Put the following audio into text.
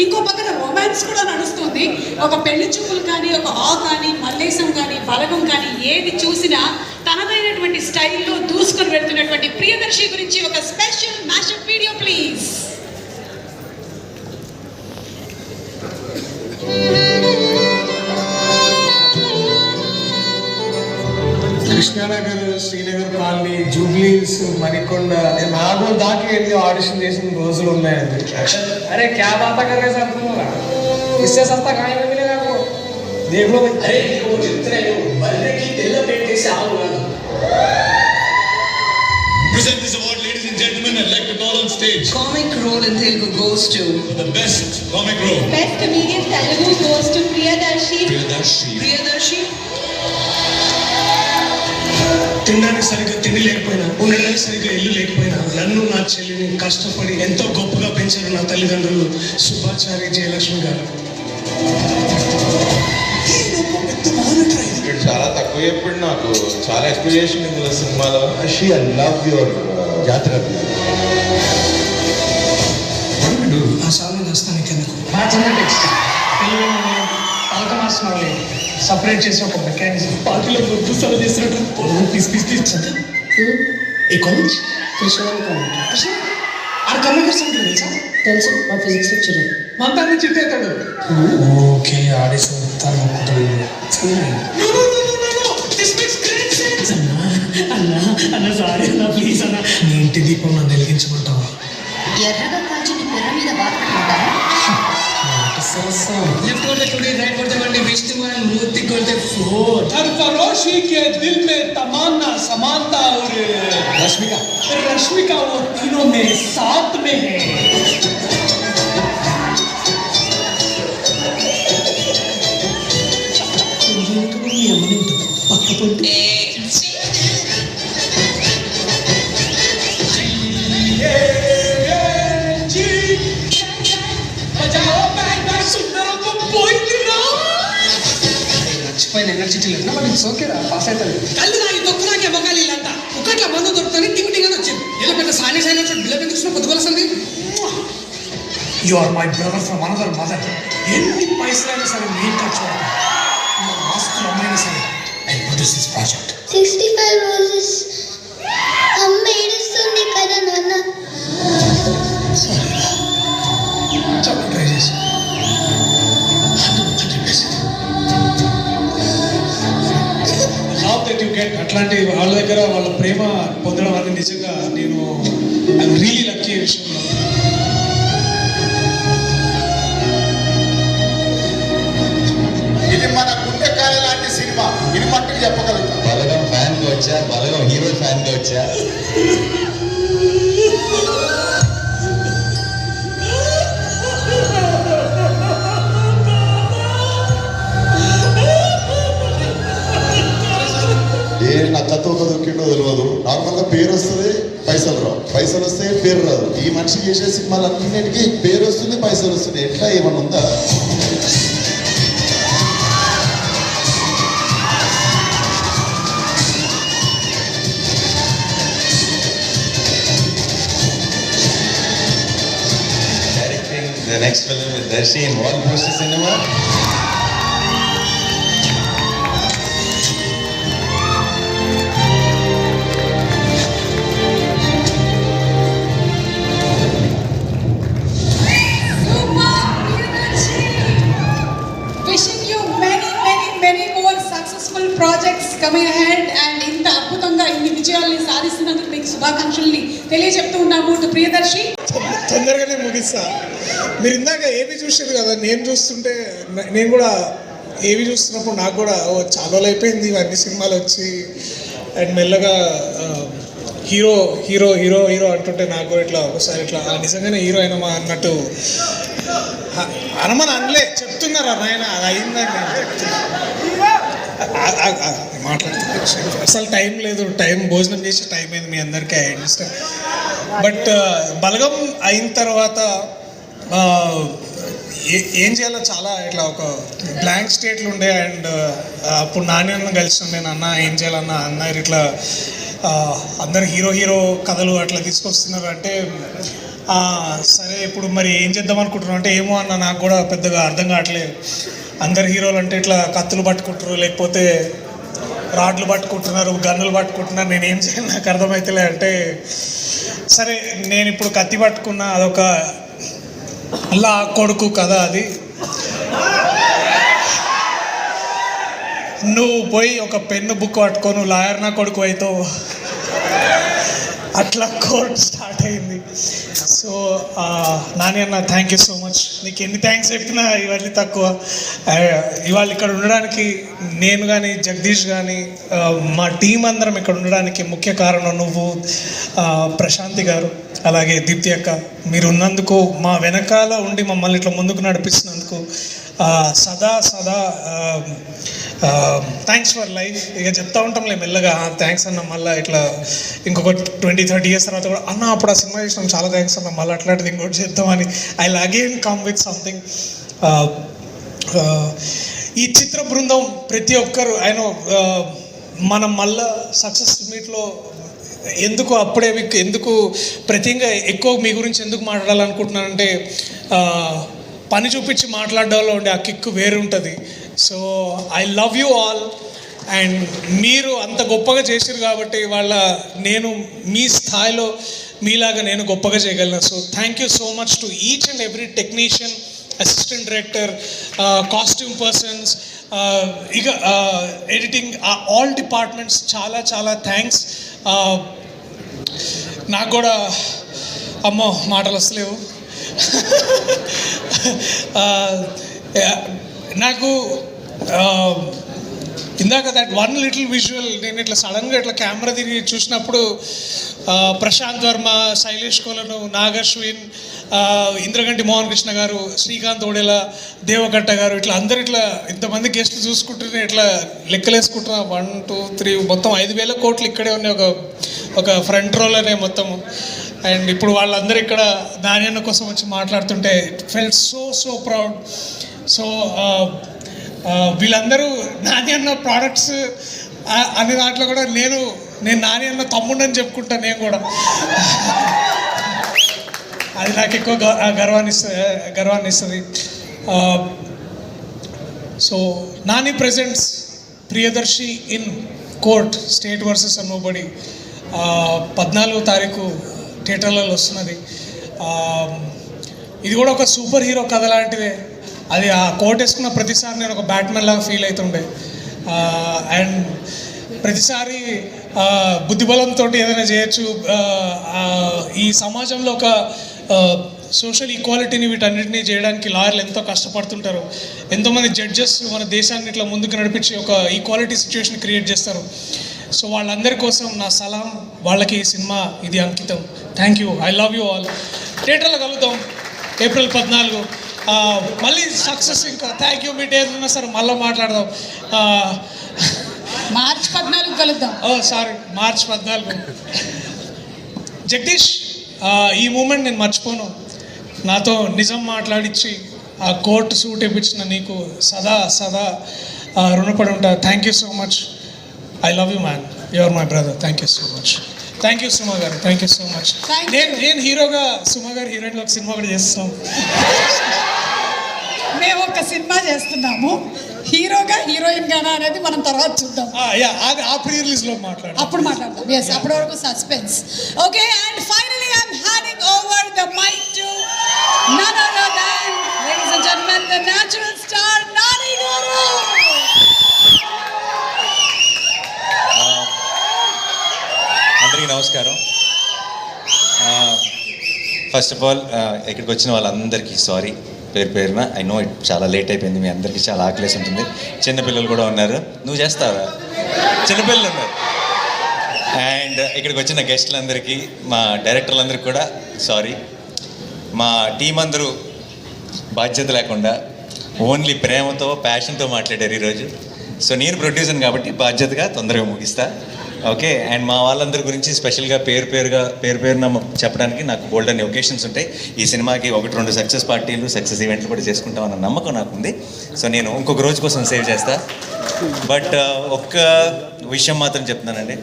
ఇంకో పక్కన రొమాన్స్ కూడా నడుస్తుంది. ఒక పెళ్లి చూపులు కానీ, ఒక ఆ కానీ, మల్లేశం కానీ, బలగం కానీ ఏది చూసినా తనదైనటువంటి స్టైల్లో దూసుకొని వెళ్తున్నటువంటి ప్రియదర్శి గురించి ఒక special mashup video please. Krishnanagar, Srinagar colony, జూబ్లీస్, మణికొండ, నేను నాగోల్ దాకా వెళ్ళి ఆడిషన్ చేసిన రోజులు ఉన్నాయండి. अरे क्या बात कर रहे सर तुम, इससे सस्ता कहीं नहीं मिलेगा आपको. देख लो भाई. अरे वो जितने बल्ले की तेल पेट से आओ. Present this award, ladies and gentlemen. I'd like to call on stage. Comic role in Telugu goes to For the best comic role. Best comedian Telugu goes to Priyadarshi. Priyadarshi. తినడానికి సరిగ్గా తిండి లేకపోయినా, ఉండడానికి సరిగ్గా ఇల్లు లేకపోయినా, నన్ను నా చెల్లిని కష్టపడి ఎంతో గొప్పగా పెంచారు నా తల్లిదండ్రులు సుబ్బాచారి, జయలక్ష్మి గారు. ఇక్కడ చాలా తక్కువ ఎప్పుడు నాకు చాలా ఎక్స్పెక్టేషన్ ఇందులో సినిమాలో. She I love your జాతర. ఆ సామాన్ వస్తాను కిందకు. మా చిన్న టెక్స్ట్ తెలుగు పలక మాస్టర్ సపరేట్ చేసి ఒక మెకానిజం పార్టీలో గుర్తు సర్వ్ చేసినట్టు పీస్ పీస్ పీస్ చదువు. ఏ కాలేజ్? కృష్ణ ఆడ కమ్యూనికేట్స్ ఉంటుంది తెలుసా? తెలుసు, మా ఫిజిక్స్ లెక్చరర్. మంతా నుంచి ఇట్టేస్తాడు. ఓకే, ఆడేసి తను అన్న సారీ అన్న, ప్లీజ్ అన్న. నీ ఇంటి దీపం నన్ను వెలిగించమంటావా? ఎర్రగా కాల్చిన పెర్ర మీద బాధపడుకుంటారా? लेफ्ट कोते टुडे राइट कोते वंडी विष्णु और मूर्ति कोते फोर सरफरोशी के दिल में तमन्ना समानता और रश्मिका वो तीनों में साथ में है. మర్చిపోయిన ఎనర్జీ లేదు, బట్ ఇట్స్ ఓకే రా, పాస్ అవుతుంది. కళ్ళు నాకు దొక్కునాకే మొగాలి ఇల్లంతా ఒకట్ల మందు దొరుకుతుంది టిమిటిగా వచ్చింది. ఇలా పెద్ద సానిస్ అయిన బిల్ల పెందుకు పొద్దుగొలసింది. You are my brother from another mother. ఎన్ని పైసలైనా సరే నేను ఖర్చు పెడతా. నా ఆస్తులు అమ్మైనా సరే I produce this project. 65 roses. అమ్మ ఏడుస్తుంది కదా నాన్న. చాలా ట్రై చేసి లవ్ దట్ యు గెట్. అట్లాంటి వాళ్ళ దగ్గర వాళ్ళ ప్రేమ పొందడం అనేది నిజంగా నేను ఐఎమ్ రియలీ లక్కీ ఈ విషయంలో. ఇది మన గుండెకాయ లాంటి సినిమా, ఇది మట్టుకు చెప్పగలుగుతాం. బలగం ఫ్యాన్ గా వచ్చా, బలగం హీరో ఫ్యాన్ గా వచ్చా. ఏ నక్కతో దొరికిండో తెలియదు. నార్మల్గా పేరు వస్తుంది, పైసలు రావు. పైసలు వస్తే పేరు రాదు. ఈ మనిషి చేసే సినిమాలన్నింటికి పేరు వస్తుంది, పైసలు వస్తుంది. ఎట్లా ఏమన్నా ఉందా? Directing the next film with Darshi in Wall Poster Cinema. Projects coming ahead and ఇంత అద్భుతంగా ఇన్ని విజయాల్ని సాధిస్తున్నందుకు మీకు శుభాకాంక్షల్ని తెలియజెప్తూ ఉన్నాము. ప్రియదర్శి తొందరగానే ముగిస్తా. మీరు ఇందాక ఏవి చూసారు కదా, నేను చూస్తుంటే నేను కూడా ఏవి చూస్తున్నప్పుడు నాకు కూడా చాలా అయిపోయింది ఇవన్నీ సినిమాలు వచ్చి. అండ్ మెల్లగా హీరో హీరో హీరో హీరో అంటుంటే నాకు కూడా ఇట్లా ఒకసారి ఇట్లా నిజంగానే హీరో అయినమా అన్నట్టు అనమని అనలే, చెప్తున్నారు నాయన అది అయిందని నేను చెప్తున్నా. మాట్లాడుతున్నా అసలు టైం లేదు, టైం భోజనం చేసే టైం అయింది మీ అందరికీ. I understand. బట్ బలగం అయిన తర్వాత ఏం చేయాలో చాలా ఇట్లా ఒక బ్లాంక్ స్టేట్లు ఉండే. అండ్ అప్పుడు నాని అన్న కలిసి నేను అన్న ఏం చేయాలన్నా అన్నారు ఇట్లా అందరు హీరో హీరో కథలు అట్లా తీసుకొస్తున్నారు అంటే సరే ఇప్పుడు మరి ఏం చేద్దాం అనుకుంటున్నాం అంటే ఏమో అన్న నాకు కూడా పెద్దగా అర్థం కావట్లేదు. అందరు హీరోలు అంటే ఇట్లా కత్తులు పట్టుకుంటారు, లేకపోతే రాడ్లు పట్టుకుంటున్నారు, గన్నులు పట్టుకుంటున్నారు, నేను ఏం చేయాలి నాకు అర్థమవుతలే అంటే సరే నేను ఇప్పుడు కత్తి పట్టుకున్నా, అదొక అలా కొడుకు కదా అది. నువ్వు పోయి ఒక పెన్ను బుక్ పట్టుకో, నువ్వు లాయర్ నా కొడుకు అవుతావు. అట్లా కోర్ట్ స్టార్ట్ అయింది. సో నాని అన్న థ్యాంక్ యూ సో మచ్. నీకు ఎన్ని థ్యాంక్స్ చెప్పినా ఇవన్నీ తక్కువ. ఇవాళ ఇక్కడ ఉండడానికి నేను కానీ జగదీష్ కానీ మా టీం అందరం ఇక్కడ ఉండడానికి ముఖ్య కారణం నువ్వు, ప్రశాంతి గారు, అలాగే దీప్తి అక్క. మీరు ఉన్నందుకు, మా వెనకాల ఉండి మమ్మల్ని ఇట్లా ముందుకు నడిపిస్తున్నందుకు సదా థ్యాంక్స్ ఫర్ లైఫ్. ఇక చెప్తా ఉంటాంలే మెల్లగా థ్యాంక్స్ అన్న, మళ్ళీ ఇట్లా ఇంకొక 20-30 years తర్వాత కూడా అన్న అప్పుడు ఆ సినిమా చేసినాం చాలా థ్యాంక్స్ అన్న, మళ్ళీ అట్లాంటిది ఇంకోటి చేద్దామని I will again come with something. ఈ చిత్ర బృందం ప్రతి ఒక్కరు ఆయన మనం మళ్ళా సక్సెస్ మీట్లో ఎందుకు అప్పుడే ఎందుకు ప్రతిగా ఎక్కువ మీ గురించి ఎందుకు మాట్లాడాలనుకుంటున్నానంటే పని చూపించి మాట్లాడడంలో ఉండే ఆ కిక్కు వేరు ఉంటుంది. So I love you all. And మీరు అంత గొప్పగా చేశారు కాబట్టి నేను మీ స్థాయిలో మీలాగా నేను గొప్పగా చేయగలను. So thank you so much to each and every technician, assistant director, costume persons, ఇక ఎడిటింగ్, ఆల్ డిపార్ట్మెంట్స్ చాలా చాలా థ్యాంక్స్. నాకు కూడా అమ్మో మాటలు వస్తలేవు. నాకు ఇందాక దట్ వన్ లిటిల్ విజువల్ నేను ఇట్లా సడన్గా ఇట్లా కెమెరా తిరిగి చూసినప్పుడు ప్రశాంత్ వర్మ, శైలేష్ కోలను, నాగశ్విన్, ఇంద్రగంటి మోహన్ కృష్ణ గారు, శ్రీకాంత్ ఓడేలా, దేవకట్ట గారు, ఇట్లా అందరు ఇట్లా ఇంతమంది గెస్ట్లు చూసుకుంటూనే ఇట్లా లెక్కలేసుకుంటున్నా 1, 2, 3 మొత్తం 5,000 కోట్లు ఇక్కడే ఉన్నాయి ఒక ఫ్రంట్ రోలోనే మొత్తము. అండ్ ఇప్పుడు వాళ్ళందరూ ఇక్కడ నాని అన్న కోసం వచ్చి మాట్లాడుతుంటే it felt so proud. So వీళ్ళందరూ నాని అన్న ప్రోడక్ట్స్ అనే దాంట్లో కూడా నేను నాని అన్న తమ్ముడని చెప్పుకుంటాను నేను కూడా. అది నాకు ఎక్కువ గర్వాన్ని ఇస్తుంది. So Nani presents Priyadarshi in court, state versus nobody, 14వ తారీఖు థియేటర్లలో వస్తున్నది. ఇది కూడా ఒక సూపర్ హీరో కథ లాంటిదే. అది ఆ కోట్ వేసుకున్న ప్రతిసారి నేను ఒక బ్యాట్మెన్ లాగా ఫీల్ అవుతుండే. అండ్ ప్రతిసారి బుద్ధిబలంతో ఏదైనా చేయొచ్చు. ఈ సమాజంలో ఒక సోషల్ ఈక్వాలిటీని వీటన్నిటినీ చేయడానికి లాయర్లు ఎంతో కష్టపడుతుంటారు. ఎంతోమంది జడ్జెస్ మన దేశాన్ని ఇట్లా ముందుకు నడిపించి ఒక ఈక్వాలిటీ సిచ్యువేషన్ క్రియేట్ చేస్తారు. సో వాళ్ళందరి కోసం నా సలాం, వాళ్ళకి ఈ సినిమా ఇది అంకితం. Thank you, I love you all. థియేటర్లో కలుద్దాం April 14. మళ్ళీ సక్సెస్. ఇంకా థ్యాంక్ యూ. మీ డేస్ ఉన్నా సరే మళ్ళీ మాట్లాడదాం. March 14 కలుద్దాం. Sorry, March 14. జగదీష్, ఈ మూమెంట్ నేను మర్చిపోను. నాతో నిజం మాట్లాడించి ఆ కోర్టు సూట్ ఇప్పించిన నీకు సదా రుణపడి ఉంటా. Thank you so much. I love you man, you are my brother. Thank you so much. Thank you Suma garu, thank you so much. నేను హీరోగా, సుమా గారు హీరోయిన్లో ఒక సినిమా కూడా చేస్తున్నాం. మేము ఒక సినిమా చేస్తున్నాము, హీరోగా హీరోయిన్ గానా అనేది మనం తర్వాత చూద్దాం. అది ఆ ప్రీ రిలీజ్లో అప్పుడు మాట్లాడదాం. ఎస్, అప్పటి వరకు suspense. Okay, and finally I'm handing over the mic to none other than, ladies and gentlemen, the natural star Nani గారు. అందరికీ నమస్కారం. ఫస్ట్ ఆఫ్ ఆల్ ఇక్కడికి వచ్చిన వాళ్ళందరికీ సారీ పేరున. ఐ నో ఇట్ చాలా లేట్ అయిపోయింది, మీ అందరికీ చాలా ఆకలేసి ఉంటుంది. చిన్నపిల్లలు కూడా ఉన్నారు. నువ్వు చేస్తావా? చిన్నపిల్లలు ఉన్నారు. అండ్ ఇక్కడికి వచ్చిన గెస్టులందరికీ, మా డైరెక్టర్లందరికీ కూడా సారీ. మా టీం అందరూ బాధ్యత లేకుండా ఓన్లీ ప్రేమతో, ప్యాషన్తో మాట్లాడారు ఈరోజు. సో నేను ప్రొడ్యూసర్ కాబట్టి బాధ్యతగా తొందరగా ముగిస్తా. ఓకే. అండ్ మా వాళ్ళందరి గురించి స్పెషల్గా పేరున చెప్పడానికి నాకు బోల్డ్ అనే ఒకేషన్స్ ఉంటాయి. ఈ సినిమాకి 1-2 సక్సెస్ పార్టీలు, సక్సెస్ ఈవెంట్లు కూడా చేసుకుంటామన్న నమ్మకం నాకు ఉంది. సో నేను ఇంకొక రోజు కోసం సేవ్ చేస్తా. బట్ ఒక్క విషయం మాత్రం చెప్తున్నానండి,